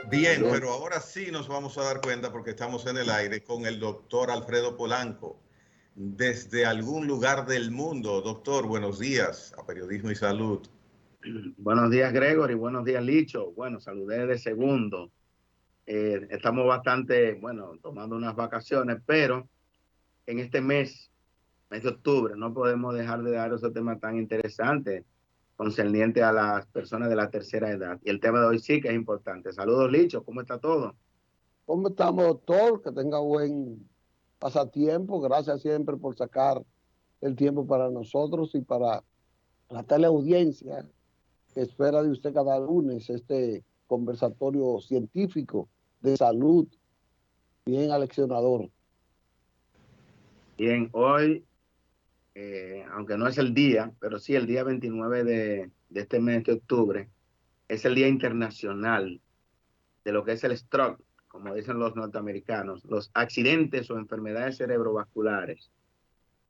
Bien, pero ahora sí nos vamos a dar cuenta porque estamos en el aire con el doctor Alfredo Polanco, desde algún lugar del mundo. Doctor, buenos días a Periodismo y Salud. Buenos días, Gregory. Buenos días, Licho. Bueno, saludé de segundo. Estamos bastante, bueno, tomando unas vacaciones, pero en este mes de octubre, no podemos dejar de dar esos temas tan interesantes concerniente a las personas de la tercera edad. Y el tema de hoy sí que es importante. Saludos, Licho. ¿Cómo está todo? ¿Cómo estamos, doctor? Que tenga buen pasatiempo. Gracias siempre por sacar el tiempo para nosotros y para la teleaudiencia que espera de usted cada lunes este conversatorio científico de salud bien aleccionador. Bien, hoy, aunque no es el día, pero sí el día 29 de este mes de octubre, es el Día Internacional de lo que es el stroke, como dicen los norteamericanos, los accidentes o enfermedades cerebrovasculares,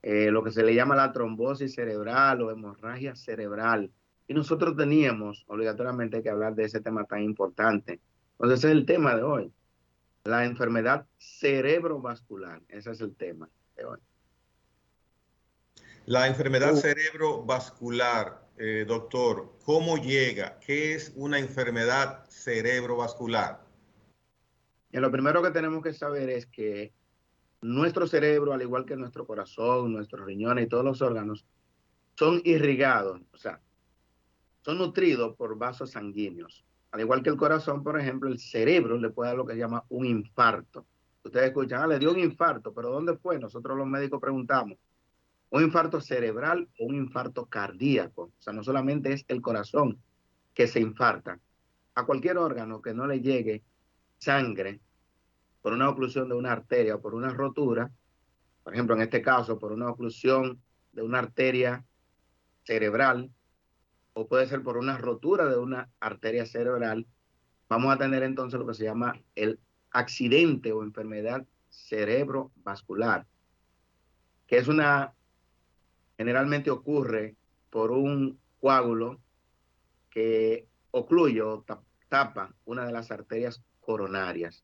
lo que se le llama la trombosis cerebral o hemorragia cerebral. Y nosotros teníamos obligatoriamente que hablar de ese tema tan importante. Entonces ese es el tema de hoy, la enfermedad cerebrovascular. Ese es el tema de hoy. La enfermedad cerebrovascular, doctor, ¿cómo llega? ¿Qué es una enfermedad cerebrovascular? Y lo primero que tenemos que saber es que nuestro cerebro, al igual que nuestro corazón, nuestros riñones y todos los órganos, son irrigados, o sea, son nutridos por vasos sanguíneos. Al igual que el corazón, por ejemplo, el cerebro le puede dar lo que se llama un infarto. Ustedes escuchan, le dio un infarto, pero ¿dónde fue? Nosotros los médicos preguntamos, ¿un infarto cerebral o un infarto cardíaco? O sea, no solamente es el corazón que se infarta. A cualquier órgano que no le llegue sangre por una oclusión de una arteria o por una rotura, por ejemplo, en este caso, por una oclusión de una arteria cerebral, o puede ser por una rotura de una arteria cerebral, vamos a tener entonces lo que se llama el accidente o enfermedad cerebrovascular, que es generalmente ocurre por un coágulo que ocluye o tapa una de las arterias coronarias.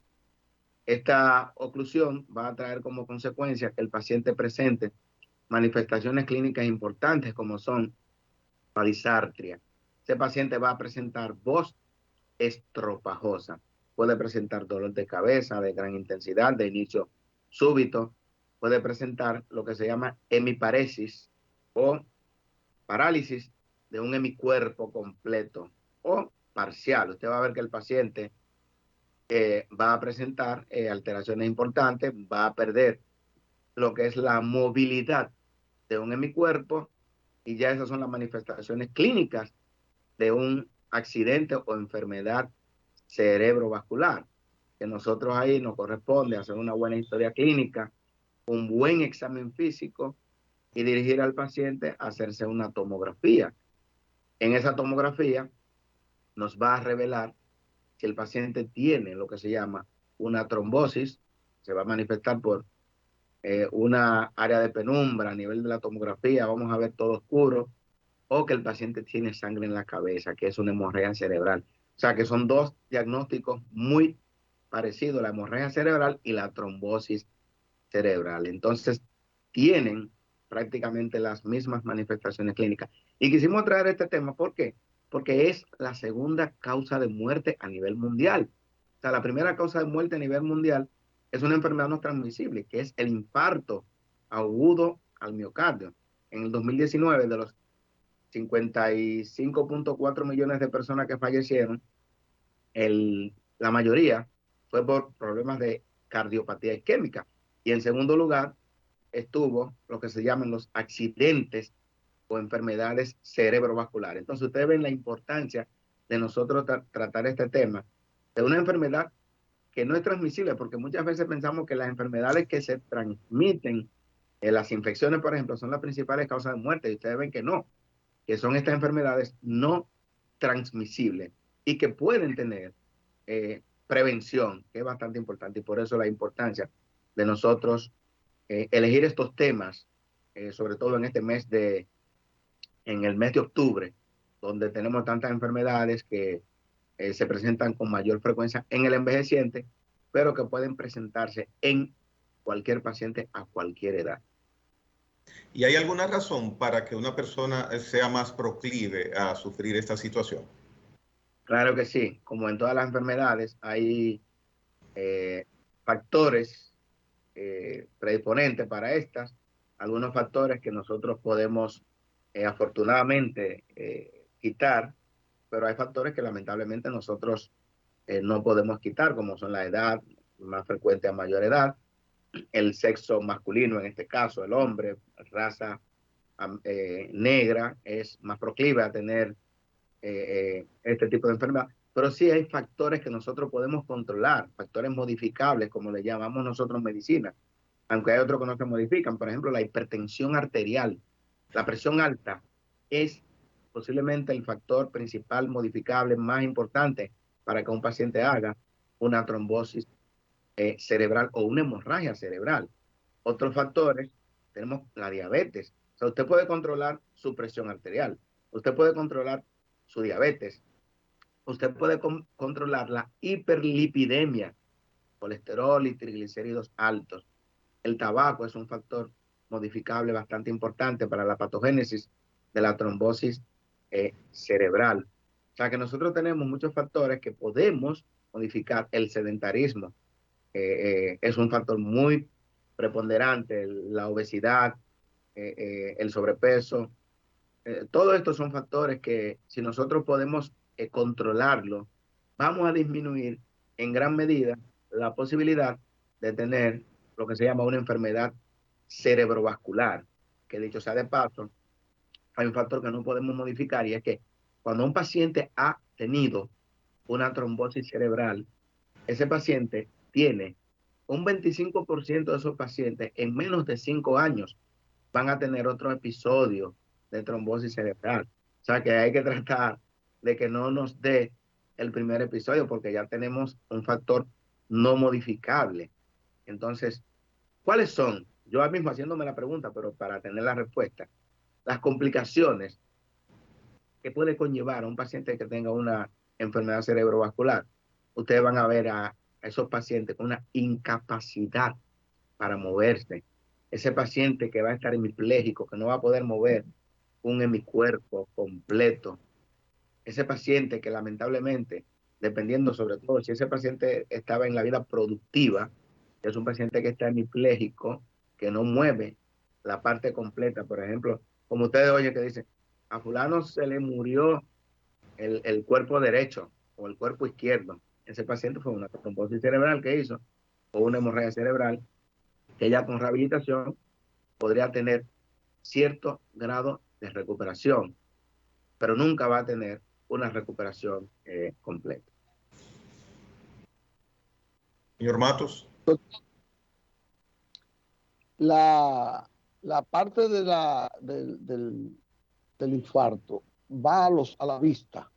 Esta oclusión va a traer como consecuencia que el paciente presente manifestaciones clínicas importantes como son la disartria. Ese paciente va a presentar voz estropajosa. Puede presentar dolor de cabeza de gran intensidad, de inicio súbito. Puede presentar lo que se llama hemiparesis o parálisis de un hemicuerpo completo o parcial. Usted va a ver que el paciente va a presentar alteraciones importantes, va a perder lo que es la movilidad de un hemicuerpo y ya esas son las manifestaciones clínicas de un accidente o enfermedad cerebrovascular, que nosotros ahí nos corresponde hacer una buena historia clínica, un buen examen físico y dirigir al paciente a hacerse una tomografía. En esa tomografía nos va a revelar si el paciente tiene lo que se llama una trombosis, se va a manifestar por una área de penumbra a nivel de la tomografía, vamos a ver todo oscuro, o que el paciente tiene sangre en la cabeza, que es una hemorragia cerebral. O sea que son dos diagnósticos muy parecidos, la hemorragia cerebral y la trombosis cerebral. Entonces, tienen prácticamente las mismas manifestaciones clínicas. Y quisimos traer este tema, ¿por qué? Porque es la segunda causa de muerte a nivel mundial. O sea, la primera causa de muerte a nivel mundial es una enfermedad no transmisible, que es el infarto agudo al miocardio. En el 2019, de los 55.4 millones de personas que fallecieron, la mayoría fue por problemas de cardiopatía isquémica. Y en segundo lugar, estuvo lo que se llaman los accidentes o enfermedades cerebrovasculares. Entonces, ustedes ven la importancia de nosotros tratar este tema de una enfermedad que no es transmisible, porque muchas veces pensamos que las enfermedades que se transmiten, las infecciones, por ejemplo, son las principales causas de muerte, y ustedes ven que no, que son estas enfermedades no transmisibles y que pueden tener prevención, que es bastante importante, y por eso la importancia de nosotros elegir estos temas, sobre todo en este mes en el mes de octubre, donde tenemos tantas enfermedades que se presentan con mayor frecuencia en el envejeciente, pero que pueden presentarse en cualquier paciente a cualquier edad. ¿Y hay alguna razón para que una persona sea más proclive a sufrir esta situación? Claro que sí, como en todas las enfermedades, hay factores predisponentes para estas, algunos factores que nosotros podemos afortunadamente quitar, pero hay factores que lamentablemente nosotros no podemos quitar, como son la edad, más frecuente a mayor edad, el sexo masculino, en este caso el hombre, raza negra, es más proclive a tener este tipo de enfermedad, pero sí hay factores que nosotros podemos controlar, factores modificables, como le llamamos nosotros en medicina, aunque hay otros que no se modifican. Por ejemplo, la hipertensión arterial, la presión alta, es posiblemente el factor principal modificable más importante para que un paciente haga una trombosis cerebral o una hemorragia cerebral. Otros factores, tenemos la diabetes. O sea, usted puede controlar su presión arterial, usted puede controlar su diabetes, usted puede controlar la hiperlipidemia, colesterol y triglicéridos altos. El tabaco es un factor modificable bastante importante para la patogénesis de la trombosis cerebral. O sea que nosotros tenemos muchos factores que podemos modificar. El sedentarismo es un factor muy preponderante, la obesidad, el sobrepeso. Todos estos son factores que si nosotros podemos controlarlo, vamos a disminuir en gran medida la posibilidad de tener lo que se llama una enfermedad cerebrovascular, que dicho sea de paso, hay un factor que no podemos modificar y es que cuando un paciente ha tenido una trombosis cerebral, ese paciente tiene un 25% de esos pacientes en menos de 5 años van a tener otro episodio de trombosis cerebral. O sea que hay que tratar de que no nos dé el primer episodio porque ya tenemos un factor no modificable. Entonces, ¿cuáles son? Yo ahora mismo haciéndome la pregunta, pero para tener la respuesta, las complicaciones que puede conllevar a un paciente que tenga una enfermedad cerebrovascular. Ustedes van a ver a esos pacientes con una incapacidad para moverse. Ese paciente que va a estar hemipléjico, que no va a poder mover un hemicuerpo completo. Ese paciente que lamentablemente, dependiendo sobre todo si ese paciente estaba en la vida productiva, es un paciente que está hemipléjico, que no mueve la parte completa. Por ejemplo, como ustedes oyen que dicen, a fulano se le murió el cuerpo derecho o el cuerpo izquierdo. Ese paciente fue una trombosis cerebral que hizo o una hemorragia cerebral que ya con rehabilitación podría tener cierto grado de recuperación, pero nunca va a tener una recuperación completa. Señor Matos. La parte del infarto va a la vista.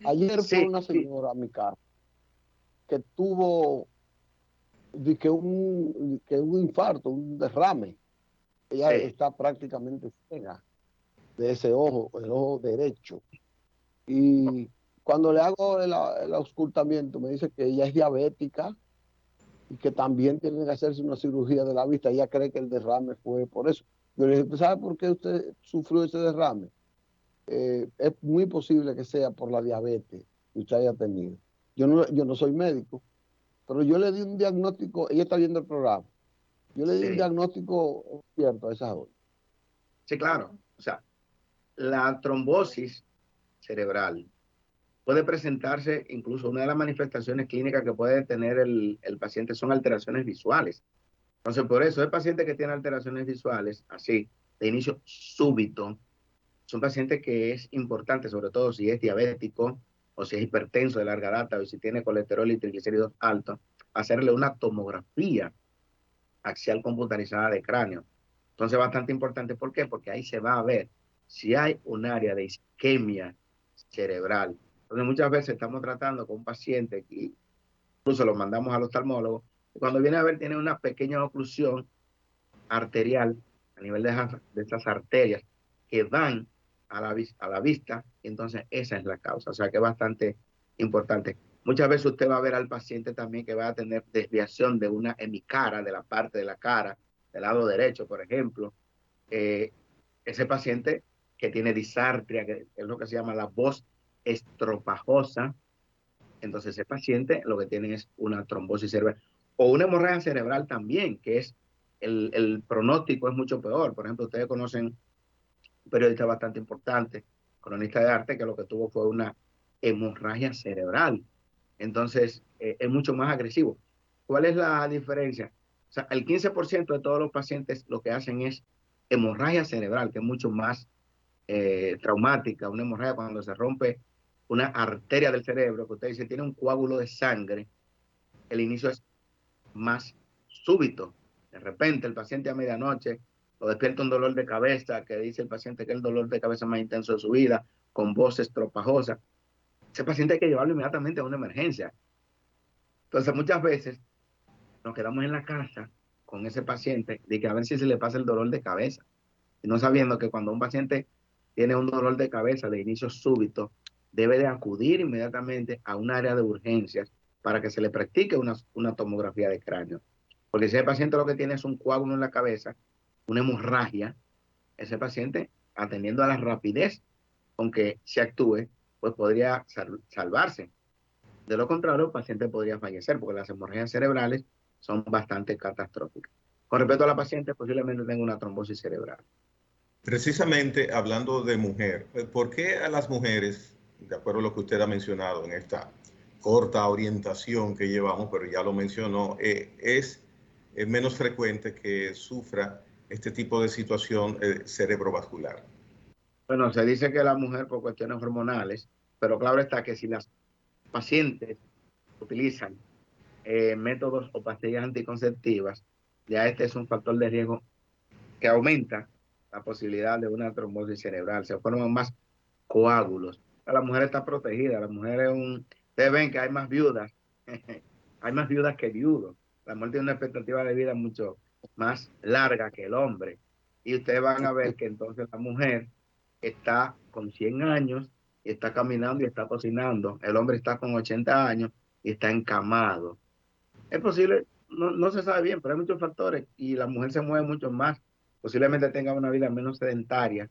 Ayer fue una señora a mi casa que tuvo que un infarto, un derrame. Ella está prácticamente ciega de ese ojo, el ojo derecho. Y cuando le hago el auscultamiento, me dice que ella es diabética y que también tiene que hacerse una cirugía de la vista. Ella cree que el derrame fue por eso. Yo le dije, ¿sabe por qué usted sufrió ese derrame? Es muy posible que sea por la diabetes que usted haya tenido. Yo no soy médico, pero yo le di un diagnóstico, ella está viendo el programa, yo le di un diagnóstico cierto a esa joven. Sí, claro. O sea, la trombosis cerebral puede presentarse, incluso una de las manifestaciones clínicas que puede tener el paciente son alteraciones visuales. Entonces, por eso, el paciente que tiene alteraciones visuales, así, de inicio súbito, es un paciente que es importante, sobre todo si es diabético o si es hipertenso de larga data o si tiene colesterol y triglicéridos altos, hacerle una tomografía axial computarizada de cráneo. Entonces, bastante importante. ¿Por qué? Porque ahí se va a ver si hay un área de isquemia cerebral. Entonces muchas veces estamos tratando con un paciente y incluso lo mandamos al oftalmólogo, y cuando viene a ver tiene una pequeña oclusión arterial a nivel de esas arterias que van a la vista, y entonces esa es la causa, o sea que es bastante importante. Muchas veces usted va a ver al paciente también que va a tener desviación de una hemicara, de la parte de la cara, del lado derecho, por ejemplo. Eh, Ese paciente que tiene disartria, que es lo que se llama la voz estropajosa, entonces ese paciente lo que tiene es una trombosis cerebral o una hemorragia cerebral también, que es el pronóstico es mucho peor. Por ejemplo, ustedes conocen un periodista bastante importante, cronista de arte, que lo que tuvo fue una hemorragia cerebral. Entonces, es mucho más agresivo. ¿Cuál es la diferencia? O sea, el 15% de todos los pacientes lo que hacen es hemorragia cerebral, que es mucho más traumática. Una hemorragia cuando se rompe una arteria del cerebro, que usted dice tiene un coágulo de sangre, el inicio es más súbito. De repente el paciente a medianoche lo despierta un dolor de cabeza, que dice el paciente que es el dolor de cabeza más intenso de su vida, con voces tropajosas. Ese paciente hay que llevarlo inmediatamente a una emergencia. Entonces muchas veces nos quedamos en la casa con ese paciente de que a ver si se le pasa el dolor de cabeza, y no sabiendo que cuando un paciente tiene un dolor de cabeza de inicio súbito, debe de acudir inmediatamente a un área de urgencias para que se le practique una tomografía de cráneo. Porque si el paciente lo que tiene es un coágulo en la cabeza, una hemorragia, ese paciente, atendiendo a la rapidez con que se actúe, pues podría salvarse. De lo contrario, el paciente podría fallecer porque las hemorragias cerebrales son bastante catastróficas. Con respecto a la paciente, posiblemente tenga una trombosis cerebral. Precisamente hablando de mujer, ¿por qué a las mujeres, de acuerdo a lo que usted ha mencionado en esta corta orientación que llevamos, pero ya lo mencionó, es menos frecuente que sufra este tipo de situación cerebrovascular? Bueno, se dice que la mujer por cuestiones hormonales, pero claro está que si las pacientes utilizan métodos o pastillas anticonceptivas, ya este es un factor de riesgo que aumenta la posibilidad de una trombosis cerebral. Se forman más coágulos. La mujer está protegida, la mujer es un... Ustedes ven que hay más viudas, hay más viudas que viudos. La mujer tiene una expectativa de vida mucho más larga que el hombre. Y ustedes van a ver que entonces la mujer está con 100 años y está caminando y está cocinando. El hombre está con 80 años y está encamado. Es posible, no se sabe bien, pero hay muchos factores y la mujer se mueve mucho más. Posiblemente tenga una vida menos sedentaria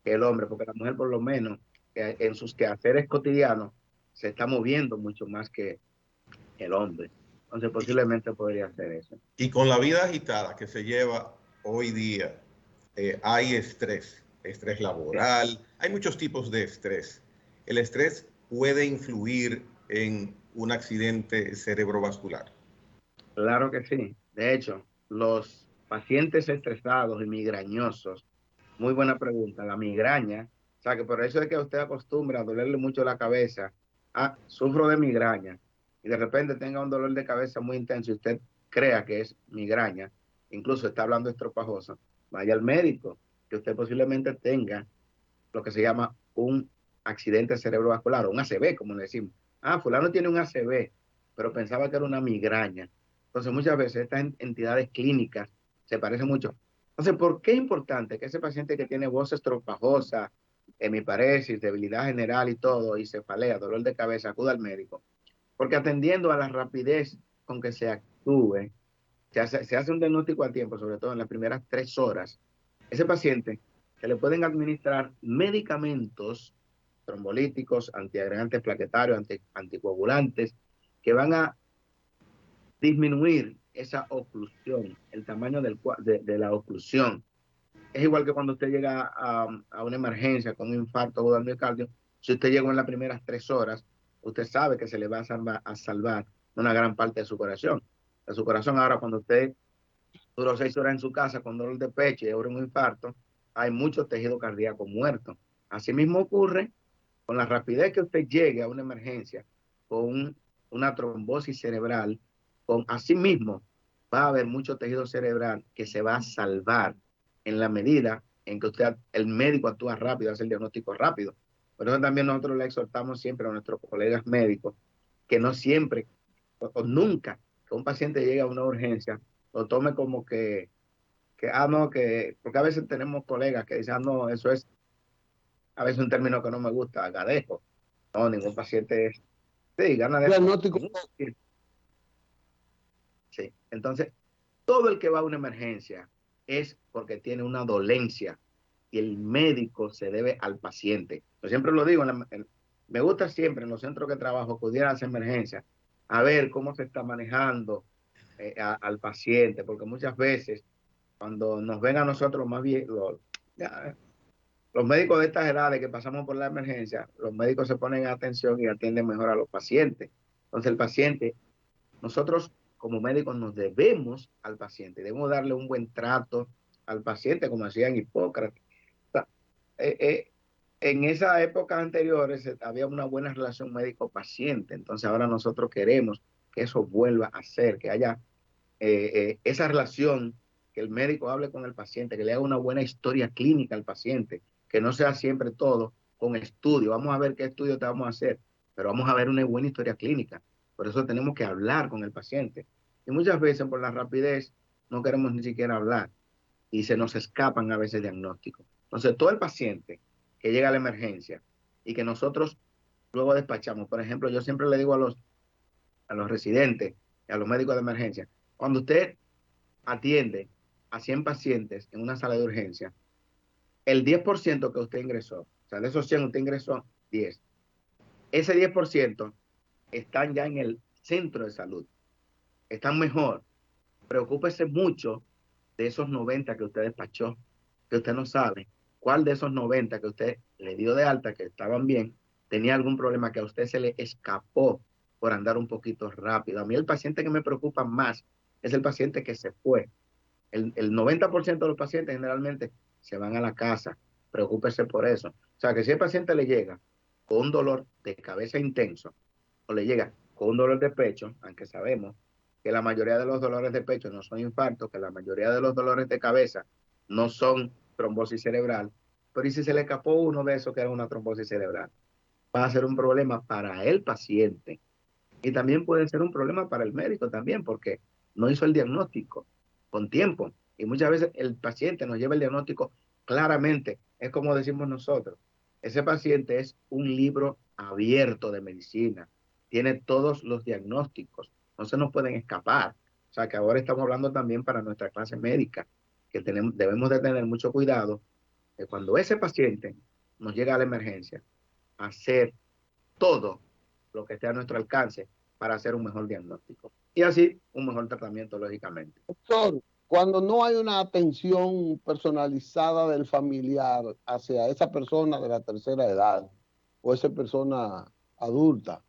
que el hombre, porque la mujer por lo menos en sus quehaceres cotidianos se está moviendo mucho más que el hombre. Entonces posiblemente podría hacer eso. Y con la vida agitada que se lleva hoy día, hay estrés, estrés laboral, hay muchos tipos de estrés. El estrés puede influir en un accidente cerebrovascular. Claro que sí. De hecho, los pacientes estresados y migrañosos, muy buena pregunta, la migraña, o sea que por eso es que usted acostumbra a dolerle mucho la cabeza, sufro de migraña, y de repente tenga un dolor de cabeza muy intenso y usted crea que es migraña, incluso está hablando estropajosa, vaya al médico, que usted posiblemente tenga lo que se llama un accidente cerebrovascular o un ACV, como le decimos. Ah, fulano tiene un ACV, pero pensaba que era una migraña. Entonces, muchas veces estas entidades clínicas se parecen mucho. Entonces, ¿por qué es importante que ese paciente que tiene voz estropajosa, hemiparesis, debilidad general y todo, y cefalea, dolor de cabeza, acuda al médico? Porque atendiendo a la rapidez con que se actúe, se hace un diagnóstico a tiempo, sobre todo en las primeras 3 horas, ese paciente se le pueden administrar medicamentos trombolíticos, antiagregantes plaquetarios, anticoagulantes, que van a disminuir esa oclusión, el tamaño de la oclusión. Es igual que cuando usted llega a una emergencia con un infarto o al miocardio, si usted llegó en las primeras 3 horas, usted sabe que se le va a salvar una gran parte de su corazón. De su corazón ahora, cuando usted duró 6 horas en su casa con dolor de pecho y ahora un infarto, hay mucho tejido cardíaco muerto. Asimismo ocurre con la rapidez que usted llegue a una emergencia con una trombosis cerebral, asimismo va a haber mucho tejido cerebral que se va a salvar en la medida en que el médico actúa rápido, hace el diagnóstico rápido. Por eso también nosotros le exhortamos siempre a nuestros colegas médicos que no siempre o nunca que un paciente llegue a una urgencia lo tome como no, porque a veces tenemos colegas que dicen, no, eso es a veces un término que no me gusta, gadejo. No, ningún paciente es, sí, gana de eso. Diagnóstico. Sí, entonces, todo el que va a una emergencia es porque tiene una dolencia y el médico se debe al paciente. Yo siempre lo digo, me gusta siempre en los centros que trabajo acudir a las emergencias a ver cómo se está manejando al paciente, porque muchas veces cuando nos ven a nosotros más bien, los médicos de estas edades que pasamos por la emergencia, los médicos se ponen atención y atienden mejor a los pacientes. Entonces el paciente, nosotros como médicos nos debemos al paciente, debemos darle un buen trato al paciente, como decían Hipócrates. O sea, en esas épocas anteriores había una buena relación médico-paciente, entonces ahora nosotros queremos que eso vuelva a ser, que haya esa relación, que el médico hable con el paciente, que le haga una buena historia clínica al paciente, que no sea siempre todo con estudio. Vamos a ver qué estudio te vamos a hacer, pero vamos a ver una buena historia clínica. Por eso tenemos que hablar con el paciente. Y muchas veces por la rapidez no queremos ni siquiera hablar y se nos escapan a veces diagnósticos. Entonces todo el paciente que llega a la emergencia y que nosotros luego despachamos, por ejemplo, yo siempre le digo a los residentes y a los médicos de emergencia, cuando usted atiende a 100 pacientes en una sala de urgencia, el 10% que usted ingresó, o sea, de esos 100 usted ingresó 10, ese 10% están ya en el centro de salud, están mejor. Preocúpese mucho de esos 90 que usted despachó, que usted no sabe cuál de esos 90 que usted le dio de alta, que estaban bien, tenía algún problema que a usted se le escapó por andar un poquito rápido. A mí el paciente que me preocupa más es el paciente que se fue. El 90% de los pacientes generalmente se van a la casa. Preocúpese por eso. O sea, que si el paciente le llega con un dolor de cabeza intenso o le llega con un dolor de pecho, aunque sabemos que la mayoría de los dolores de pecho no son infartos, que la mayoría de los dolores de cabeza no son trombosis cerebral, pero ¿y si se le escapó uno de esos que era una trombosis cerebral? Va a ser un problema para el paciente y también puede ser un problema para el médico también, porque no hizo el diagnóstico con tiempo. Y muchas veces el paciente nos lleva el diagnóstico claramente. Es como decimos nosotros. Ese paciente es un libro abierto de medicina. Tiene todos los diagnósticos. No se nos pueden escapar. O sea que ahora estamos hablando también para nuestra clase médica, que debemos de tener mucho cuidado de cuando ese paciente nos llega a la emergencia, hacer todo lo que esté a nuestro alcance para hacer un mejor diagnóstico y así un mejor tratamiento, lógicamente. Doctor, cuando no hay una atención personalizada del familiar hacia esa persona de la tercera edad o esa persona adulta,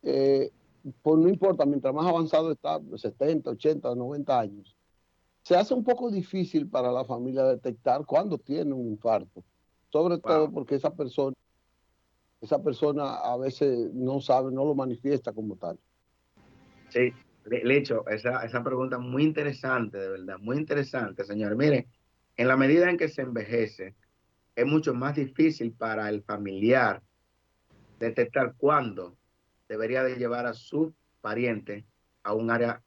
pues no importa, mientras más avanzado está, 70, 80, 90 años, se hace un poco difícil para la familia detectar cuando tiene un infarto, sobre todo porque esa persona a veces no sabe, no lo manifiesta como tal. Sí, Licho, esa pregunta es muy interesante, de verdad, muy interesante, señor. Mire, en la medida en que se envejece, es mucho más difícil para el familiar detectar cuándo debería de llevar a su pariente a un área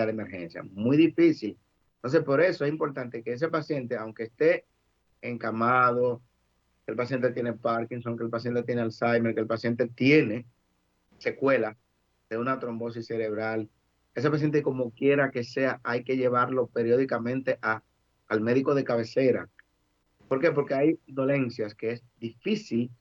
de emergencia. Muy difícil. Entonces, por eso es importante que ese paciente, aunque esté encamado, que el paciente tiene Parkinson, que el paciente tiene Alzheimer, que el paciente tiene secuelas de una trombosis cerebral, ese paciente como quiera que sea, hay que llevarlo periódicamente al médico de cabecera. ¿Por qué? Porque hay dolencias que es difícil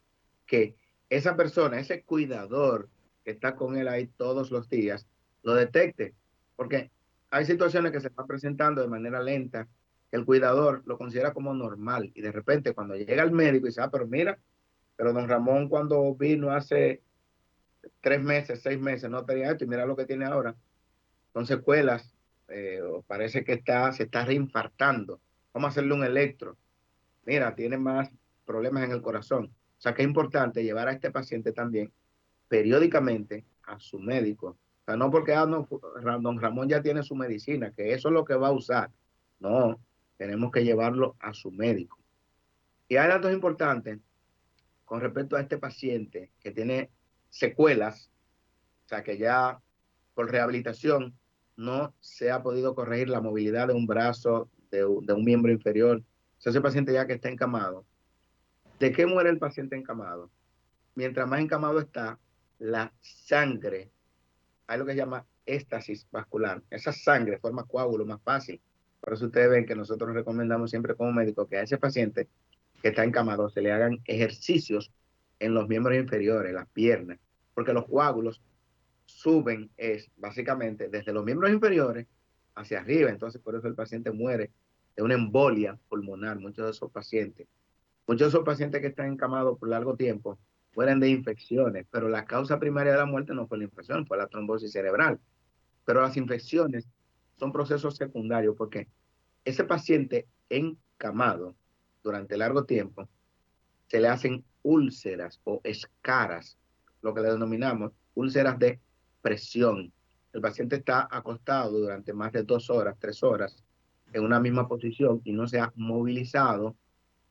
que esa persona, ese cuidador que está con él ahí todos los días, lo detecte. Porque hay situaciones que se están presentando de manera lenta, que el cuidador lo considera como normal. Y de repente cuando llega el médico y dice, pero mira, pero don Ramón cuando vino hace 3 meses, 6 meses, no tenía esto y mira lo que tiene ahora. Son secuelas, parece que se está reinfartando. Vamos a hacerle un electro. Mira, tiene más problemas en el corazón. O sea que es importante llevar a este paciente también periódicamente a su médico. O sea, no porque no, don Ramón ya tiene su medicina, que eso es lo que va a usar. No, tenemos que llevarlo a su médico. Y hay datos importantes con respecto a este paciente que tiene secuelas, o sea, que ya por rehabilitación no se ha podido corregir la movilidad de un brazo, de un miembro inferior. O sea, ese paciente ya que está encamado. ¿De qué muere el paciente encamado? Mientras más encamado está, la sangre, hay lo que se llama éstasis vascular. Esa sangre forma coágulo más fácil. Por eso ustedes ven que nosotros recomendamos siempre como médico que a ese paciente que está encamado se le hagan ejercicios en los miembros inferiores, las piernas, porque los coágulos suben es básicamente desde los miembros inferiores hacia arriba. Entonces por eso el paciente muere de una embolia pulmonar. Muchos de esos pacientes que están encamados por largo tiempo mueren de infecciones, pero la causa primaria de la muerte no fue la infección, fue la trombosis cerebral. Pero las infecciones son procesos secundarios porque ese paciente encamado durante largo tiempo se le hacen úlceras o escaras, lo que le denominamos úlceras de presión. El paciente está acostado durante más de 2 horas, 3 horas en una misma posición y no se ha movilizado,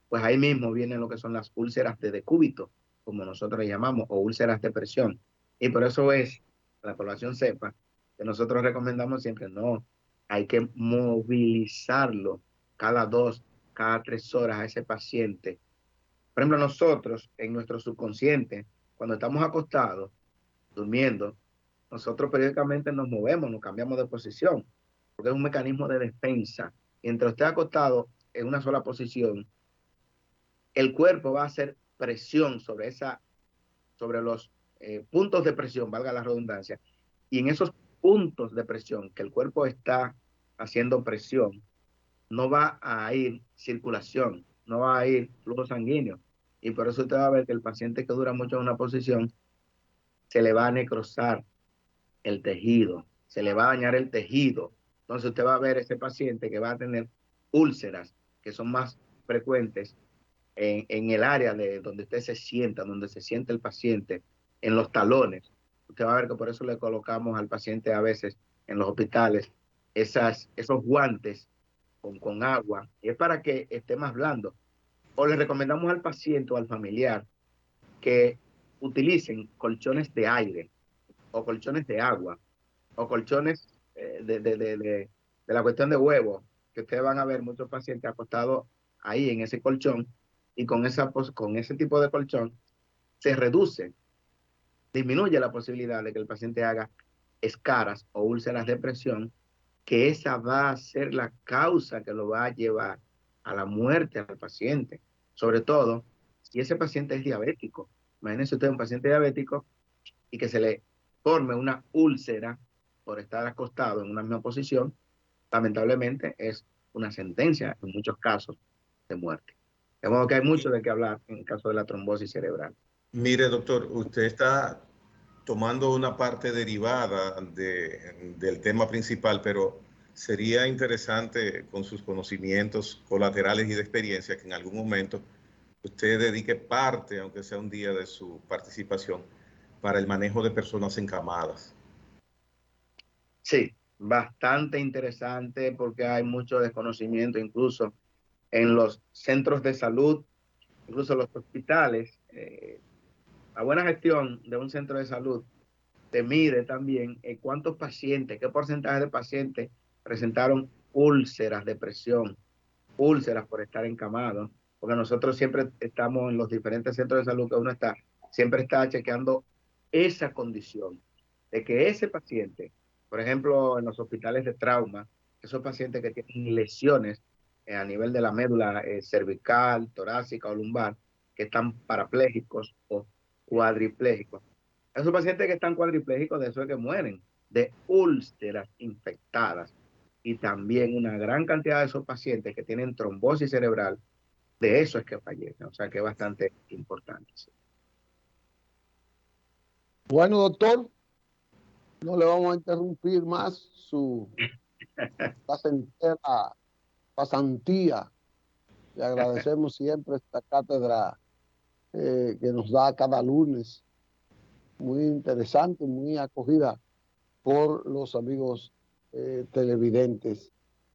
pues ahí mismo vienen lo que son las úlceras de decúbito, como nosotros le llamamos, o úlceras de presión. Y por eso es, la población sepa, que nosotros recomendamos siempre, no, hay que movilizarlo cada 2, cada 3 horas a ese paciente. Por ejemplo, nosotros en nuestro subconsciente, cuando estamos acostados, durmiendo, nosotros periódicamente nos movemos, nos cambiamos de posición, porque es un mecanismo de defensa. Mientras esté acostado en una sola posición, el cuerpo va a hacer presión sobre los puntos de presión, valga la redundancia, y en esos puntos de presión que el cuerpo está haciendo presión, no va a ir circulación, no va a ir flujo sanguíneo. Y por eso usted va a ver que el paciente que dura mucho en una posición, se le va a necrosar el tejido, se le va a dañar el tejido. Entonces usted va a ver ese paciente que va a tener úlceras, que son más frecuentes en el área de donde usted se sienta, donde se siente el paciente, en los talones. Usted va a ver que por eso le colocamos al paciente a veces en los hospitales esos guantes con agua, y es para que esté más blando. O le recomendamos al paciente o al familiar que utilicen colchones de aire o colchones de agua o colchones de la cuestión de huevo, que ustedes van a ver muchos pacientes acostados ahí en ese colchón, y con ese tipo de colchón se reduce, disminuye la posibilidad de que el paciente haga escaras o úlceras de presión, que esa va a ser la causa que lo va a llevar a la muerte al paciente. Sobre todo si ese paciente es diabético. Imagínense usted un paciente diabético y que se le forme una úlcera por estar acostado en una misma posición, lamentablemente es una sentencia en muchos casos de muerte. De modo que hay mucho de qué hablar en el caso de la trombosis cerebral. Mire, doctor, usted está tomando una parte derivada del tema principal, pero sería interesante con sus conocimientos colaterales y de experiencia que en algún momento usted dedique parte, aunque sea un día de su participación, para el manejo de personas encamadas. Sí, bastante interesante porque hay mucho desconocimiento incluso en los centros de salud, incluso los hospitales. La buena gestión de un centro de salud te mide también cuántos pacientes, qué porcentaje de pacientes presentaron úlceras de presión, úlceras por estar encamados, porque nosotros siempre estamos en los diferentes centros de salud que uno está, siempre está chequeando esa condición de que ese paciente, por ejemplo, en los hospitales de trauma, esos pacientes que tienen lesiones a nivel de la médula cervical, torácica o lumbar, que están parapléjicos o cuadriplégicos. Esos pacientes que están cuadriplégicos, de eso es que mueren, de úlceras infectadas. Y también una gran cantidad de esos pacientes que tienen trombosis cerebral, de eso es que fallecen. O sea que es bastante importante. Sí. Bueno, doctor, no le vamos a interrumpir más su placentera pasantía. Le agradecemos siempre esta cátedra que nos da cada lunes, muy interesante, muy acogida por los amigos televidentes,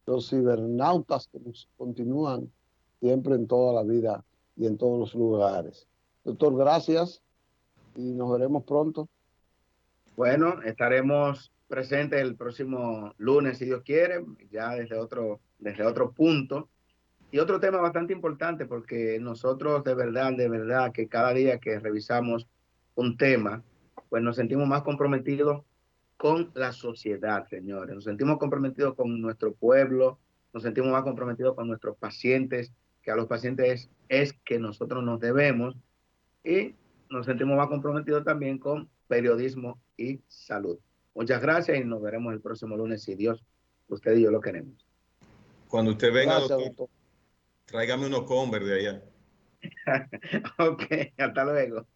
los cibernautas que nos continúan siempre en toda la vida y en todos los lugares. Doctor, gracias y nos veremos pronto. Bueno, estaremos presentes el próximo lunes, si Dios quiere, ya desde otro punto. Y otro tema bastante importante, porque nosotros de verdad, que cada día que revisamos un tema, pues nos sentimos más comprometidos con la sociedad, señores. Nos sentimos comprometidos con nuestro pueblo, nos sentimos más comprometidos con nuestros pacientes, que a los pacientes es que nosotros nos debemos, y nos sentimos más comprometidos también con periodismo y salud. Muchas gracias y nos veremos el próximo lunes, si Dios, usted y yo lo queremos. Cuando usted venga, Gracias, doctor, doctor. tráigame unos Converse de allá. Ok, hasta luego.